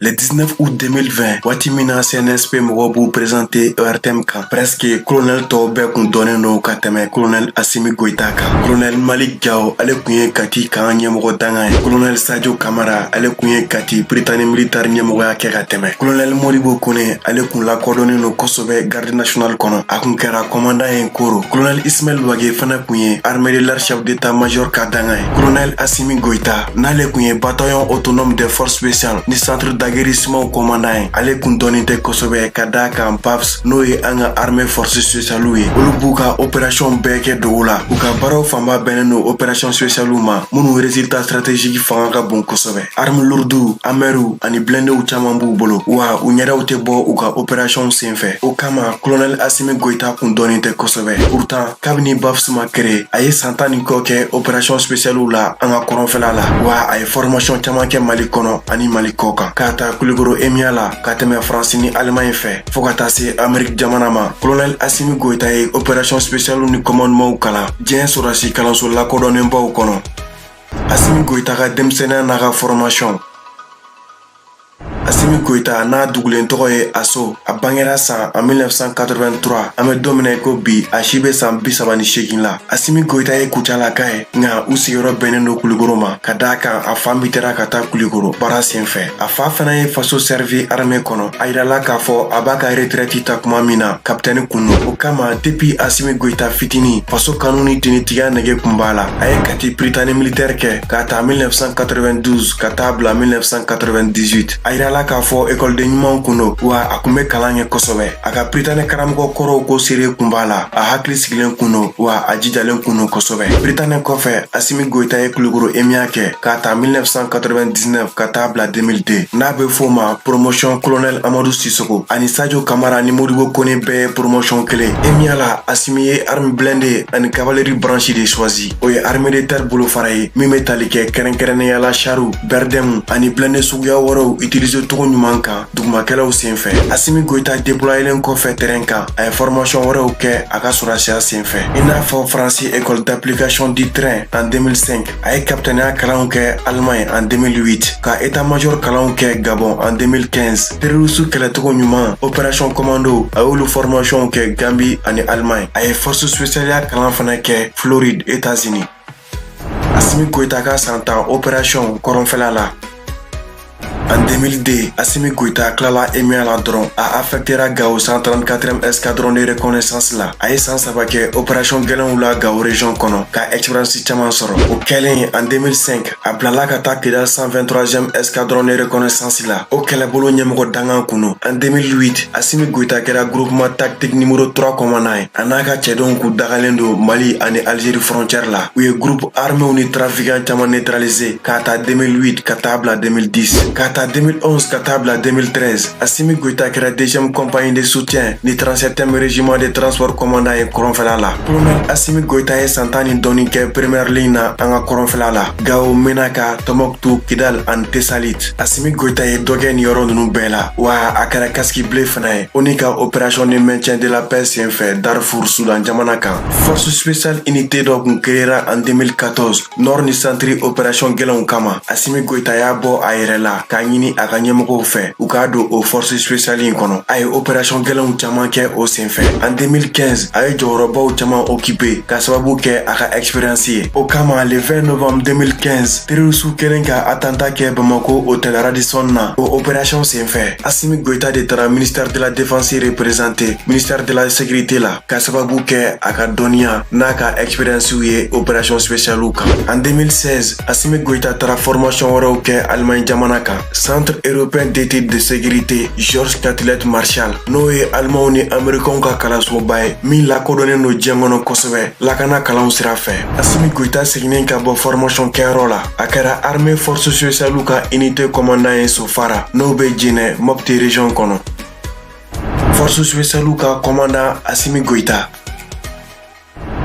Le 19 août 2020, Watimina CNSP mɔgɔw présenté ERTM kan. Presque colonel tɔw bɛɛ kun dɔnnen no ka tɛmɛ colonel Assimi Goïta kan. Colonel Malik Gao ale kun ye Kati kan ɲɛmɔgɔ danga ye. Colonel Sadio Kamara ale kun ye Kati Prytanée militaire ɲɛmɔgɔya kɛ ka tɛmɛ. Colonel Modibo Kone ale kun lakodɔnnen no kosɛbɛ garde nationale kɔnɔ. A kun kɛra commandant ye Koro. Colonel Ismaël Wage fana kun ye armée de l'air chef d'état-major ka danga ye. Colonel Assimi Goïta n'ale kun ye bataillon autonome des forces spéciales ni centre d'aguerrissement commandant ye. Ale kun dɔnnen tɛ kosɛbɛ ka da kan PAPS n'o ye an ka armée forces spéciales ye. Olu b'u ka opération bɛɛ kɛ dogo la. U ka baaraw fanba bɛnnen no opération spéciales ma minnu résultat stratégique fanga ka bon kosɛbɛ. Armes lourdes, amɛriw ani blindés caman b'u bolo wa u ɲɛdaw tɛ bɔ u ka opération senfɛ. O kama colonel Assimi Goïta kun dɔnnen tɛ kosɛbɛ. Pourtant kabini BAFS ma créé a ye san 10 ni kɔ kɛ opération spéciales la an ka kɔrɔnfɛla la wa a ye formation caman kɛ Mali kɔnɔ ani Mali kɔ kan. K'a ta Kulukoro EMIA la ka tɛmɛ France ni Allemagne fɛ fo ka taa se Amérique jamana ma. Colonel Assimi Goïta ye opération spéciales ni commandement kalan diɲɛ sɔrɔsi kalanso lakodɔnnenbaw kɔnɔ. Assimi Goïta ka denmisɛnniya n'a ka formation. Assimi Goïta n'a dugulen tɔgɔ ye Asso. A bangera san en 1983. An bɛ don min na ko bi a si bɛ san 38 la. Assimi Goïta ye Kucalaka ye nka u sigiyɔrɔ bɛnnen don Kulukoro ma ka d'a kan a fa mitera ka taa Kulukoro baara senfɛ. A fa fana ye faso servi armée kɔnɔ. A yirala k'a fɔ a b'a ka retraite ta kuma min na capitaine kun don. O kama depuis Assimi Goïta fitini faso kanu ni tinitigiya nege kun b'a la. A ye Kati Prytanée militaire kɛ k'a ta 1992 ka taa bila 1998. A yirala k'a fɔ école de ɲumanw kun don wa a kun bɛ kalan kɛ kosɛbɛ. A ka Prytanée karamɔgɔ kɔrɔw ko seere kun b'a la. A hakili sigilen kun don wa a jijalen kun don kosɛbɛ. Prytanée kɔfɛ Assimi Goïta ye Kulukoro EMIA kɛ k'a ta 1999 ka taa bila 2002. N'a bɛ f'o ma promotion colonel Amadou Sissoko ani Sadio Kamara ni Modibo Kone bɛɛ ye promotion kelen. EMIA la Assimi ye arme blindée ani cavalerie branchée de choisi. O ye armée de terre bolofara ye min bɛ tali kɛ kɛrɛnkɛrɛnnenya la chariw, berdɛmu ani blindé suguya wɛrɛw utiliser togo ɲuman kan dugumakɛlaw senfɛ. Assimi Goïta déployelen kɔfɛ terrain kan a ye formation wɛrɛw kɛ a ka sɔrɔsiya senfɛ. I n'a fɔ France école d'application du train en 2005. A ye capitaineya kalanw kɛ Allemagne en 2008 ka état-major kalanw kɛ Gabon en 2015. Terroristes kɛlɛcogo ɲuman opération commando a y'olu formation kɛ Gambie ani Allemagne. A ye force spéciale kalan fana kɛ Floride, États-Unis. Assimi Goïta ka san 10 opération kɔrɔnfɛla la. En 2002, Assimi Goïta tilala EMIA la dɔrɔn a affectera Gao 134e escadron de reconnaissance la. A ye san 3 kɛ opération gɛlɛnw la Gao région kɔnɔ ka expérience caman sɔrɔ. O kɛlen en 2005, a bilala ka taa Kidal 123e escadron de reconnaissance la. O kɛlɛbolo ɲɛmɔgɔ dangan kun don. En 2008, Assimi Goïta kɛra groupement tactique numéro 3 commandant ye. A n'a ka cɛdenw kun dagalen don Mali ani Algérie frontière la. U ye groupe arméw ni trafiquant caman neutralisé k'a ta 2008 ka taa bila 2010. 2011 ka taa bila 2013, Assimi Goïta kɛra 2e compagnie de soutien ni 37e régiment de transport commandant ye kɔrɔnfɛla la. Colonel Assimi Goïta ye san 10 ni dɔɔni kɛ première ligne na an ka kɔrɔnfɛla la. Gao, Menaka, Tombouctou, Kidal ani Tessalit. Assimi Goïta ye dɔ kɛ nin yɔrɔ ninnu bɛɛ la wa a kɛra casque bleu fana ye. O ni ka opération de maintien de la paix senfɛ Darfour, Soudan jamana kan. Force spéciale unité dɔ kun créera en 2014 nord ni centre opération gɛlɛnw kama. Assimi Goïta y'a bɔ a yɛrɛ la k'a ɲini a ka ɲɛmɔgɔw fɛ u k'a don o force spéciale in kɔnɔ. A ye opération gɛlɛnw caman kɛ o senfɛ. En 2015, a ye jɔyɔrɔbaw caman occupé ka sababu kɛ a ka expérience ye. O kama le 20 novembre 2015, terroristes kɛlen ka attentat kɛ Bamako hôtel Radisson na. O opération senfɛ, Assimi Goïta de taara ministère de la défense représenté ministère de la sécurité la ka sababu kɛ a ka dɔnniya n'a ka expérience ye opération spéciale kan. En 2016, Assimi Goïta taara formation wɛrɛw kɛ Allemagne jamana kan. Centre européen d'études de sécurité Georges Catelet Marshall n'o ye Allemagne ni Américains ka kalansoba ye min lakodɔnnen don diɲɛ kɔnɔ kosɛbɛ lakana kalanw sira fɛ. Assimi Goïta seginnen ka bɔ formation kɛyɔrɔ la a kɛra armée force spéciale ka unité commandant ye Sofara n'o bɛ Djinɛ Mopti région kɔnɔ. Force spéciale ka commandant Assimi Goïta.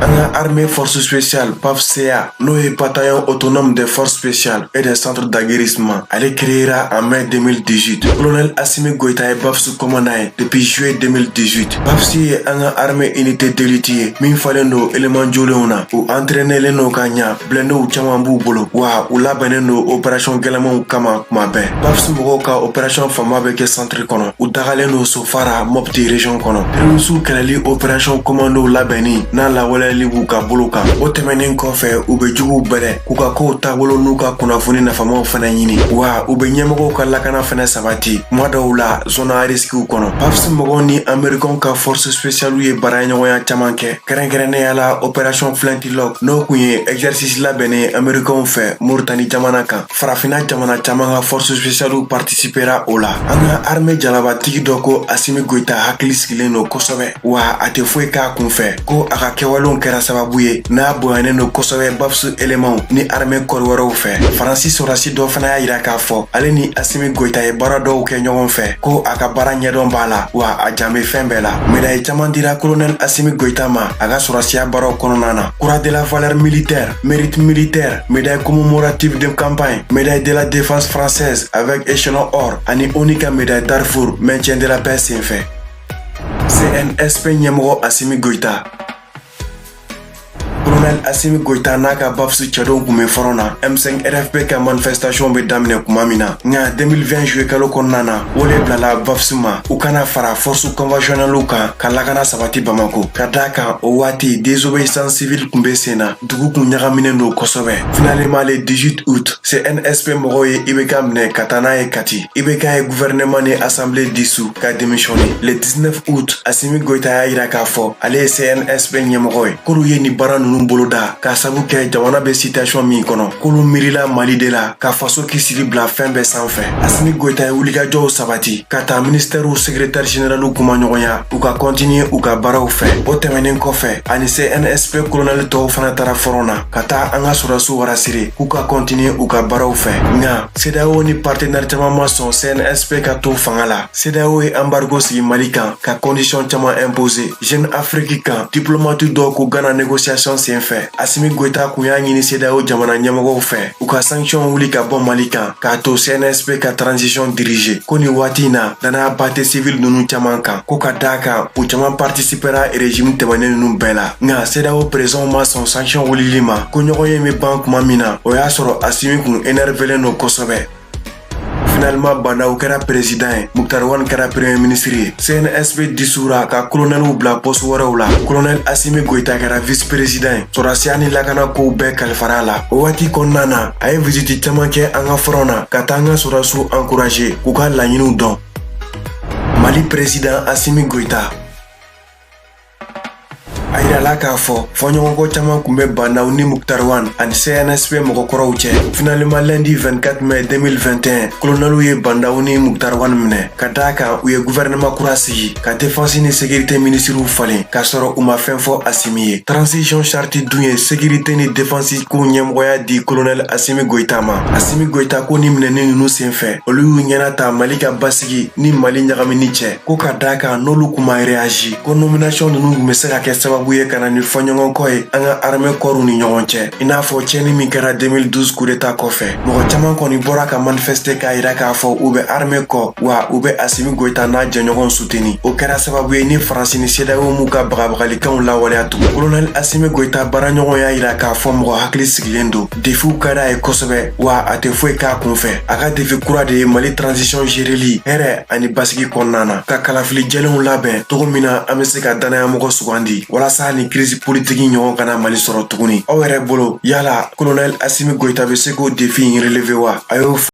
Armée Force Spéciale PAFCA, n'o ye Bataillon Autonome des Forces Spéciales et des Centres d'Aguerrissement. Elle créera en mai 2018. Colonel Assimi Goïta est BAFSU commandant depuis juillet 2018. BAFSU est une armée unité d'élite min falen no élément jolenw na ou entraîner len no ka ɲa blendéw caman b'u bolo wa u labɛnnen no opération gɛlɛmanw kama kuma bɛɛ. BAFSU mɔgɔw ka opération fama bɛ kɛ centre kɔnɔ u dagalen no Sofara Mopti région kɔnɔ. Terrorisiw kɛlɛli opération commando labɛnni n'a lawaleyali b'u ka bolo kan. O tɛmɛnen kɔfɛ u bɛ juguw bɛlɛ k'u ka kow taabolo n'u ka kunnafoni nafamaw fana ɲini wa u bɛ ɲɛmɔgɔw ka lakana fana sabati kuma dɔw la zone à risquew kɔnɔ. BAFSU mɔgɔw ni américains ka force spéciale ye baaraɲɔgɔnya caman kɛ kɛrɛnkɛrɛnnenya la opération Flintlock n'o kun ye exercice labɛnnen américains fɛ Mauritanie jamana kan. Farafina jamana caman ka force spéciale participera o la. An ka armée jalabatigi dɔ ko Assimi Goïta hakili sigilen no kosɛbɛ wa a tɛ foyi k'a kunfɛ ko a ka kɛwalew kɛra sababu ye n'a bonyanen no kosɛbɛ BAFSU éléments ni armée kɔri wɛrɛw fɛ. Faransi sɔrɔdasi dɔ fana y'a yira k'a fɔ ale ni Assimi Goïta ye baara dɔw kɛ ɲɔgɔn fɛ ko a ka baara ɲɛdɔn b'a la wa a jan bɛ fɛn bɛɛ la. Médaille caman dira colonel Assimi Goïta ma a ka sɔrɔdasiya baaraw kɔnɔna na. Croix de la valeur militaire, mérite militaire, médaille commémorative de campagne, médaille de la défense française avec échelon or ani ONU ka médaille Darfour maintien de la paix senfɛ. CNSP ɲɛmɔgɔ Assimi Goïta. Colonel Assimi Goïta n'a ka BAFSU cɛdɔw kun bɛ fɔrɔn na M5 RFP ka manifestation bɛ daminɛ kuma min na nka 2020 juillet kalo kɔnɔna na o de bilala BAFSU ma u kana fara force conventionnelle kan ka lakana sabati Bamako ka d'a kan o waati désobéissance civile kun bɛ sen na dugu kun ɲagaminen don kosɛbɛ. Finalement le 18 août CNSP mɔgɔw ye IBK minɛ ka taa n'a ye Kati. IBK ye gouvernement ni assemblée dissous ka démissionner. Le 19 août Assimi Goïta y'a yira k'a fɔ ale ye CNSP ɲɛmɔgɔ ye k'olu ye nin baara ninnu boloda k'a sabu kɛ jamana bɛ situation min kɔnɔ k'olu miirila Mali de la ka faso kisiri bila fɛn bɛɛ sanfɛ. Assimi Goïta ye wulikajɔw sabati ka taa ministère secrétaire général kuma ɲɔgɔnya u ka continuer u ka baaraw fɛ. O tɛmɛnen kɔfɛ ani CNSP colonel tɔw fana taara fɔrɔn na ka taa an ka sɔrɔdasiw rassurer k'u ka continuer u ka baaraw fɛ. Nka CEDEAO ni partenaire caman ma sɔn CNSP ka to fanga la. CEDEAO ye embargo sigi Mali kan ka condition caman imposer. Jeune Afrique kan diplomate dɔw ko Ghana négociation senfɛ Assimi Goïta kun y'a ɲini CEDEAO jamana ɲɛmɔgɔw fɛ u ka sanction wuli ka bɔ Mali kan k'a to CNSP ka transition diriger ko nin waati in na danaya ba tɛ civil ninnu caman kan ko ka d'a kan u caman participera régime tɛmɛnen ninnu bɛɛ la. Nka CEDEAO président ma sɔn sanction wulili ma ko ɲɔgɔn ye bɛ ban kuma min na o y'a sɔrɔ Assimi kun énervelen don kosɛbɛ. Finalement Bandaw kɛra président ye Muktar Wan kɛra premier ministre ye. CNSP dissoudra ka colonelw bila poste wɛrɛw la. Colonel Assimi Goïta kɛra vice président ye. Sɔrɔdasiya ni lakana kow bɛɛ kalifara la. O waati kɔnɔna na a ye visite caman kɛ an ka front na ka taa an ka sɔrɔdasiw encourager k'u ka laɲiniw dɔn. Mali président Assimi Goïta a yirala k'a fɔ fɔɲɔgɔnkɔ caman kun bɛ Bandaw ni Muktar Wan ani CNSP mɔgɔkɔrɔw cɛ. Finalement lundi 24 mai 2021 colonelw ye Bandaw ni Muktar Wan minɛ ka d'a kan u ye gouvernement kura sigi ka défense ni sécurité ministrew falen k'a sɔrɔ u ma fɛn fɔ Assimi ye. Transition charte dun ye sécurité ni défense ko ɲɛmɔgɔya di colonel Assimi Goïta ma. Assimi Goïta ko ni minɛni ninnu senfɛ olu y'u ɲɛna ta Mali ka basigi ni Mali ɲagamini cɛ ko ka d'a kan n'olu kun ma réagi ko nomination ninnu kun bɛ se ka kɛ sababu ye ka na ni fɔɲɔgɔnkɔ ye an ka armée kɔriw ni ɲɔgɔn cɛ i n'a fɔ cɛnni min kɛra 2012 coup d'état kɔfɛ. Mɔgɔ caman kɔni bɔra ka manifester k'a yira k'a fɔ u bɛ armée kɔ wa u bɛ Assimi Goïta n'a jɛɲɔgɔnw soutenir. O kɛra sababu ye ni Faransi ni CEDEAO m'u ka bagabagalikanw lawaleya tugun. Colonel Assimi Goïta baaraɲɔgɔn y'a yira k'a fɔ mɔgɔ hakili sigilen don défiw ka d'a ye kosɛbɛ wa a tɛ foyi k'a kunfɛ. A ka défi kura de ye Mali transition géreli hɛrɛ ani basigi kɔnɔna na ka kalafili jɛlenw labɛn cogo min na an bɛ se ka danayamɔgɔ sugandi walasa ni crise politique ɲɔgɔn kana Mali sɔrɔ tuguni. Aw yɛrɛ bolo yala colonel Assimi Goïta bɛ se k'o défi in relever wa? A y'o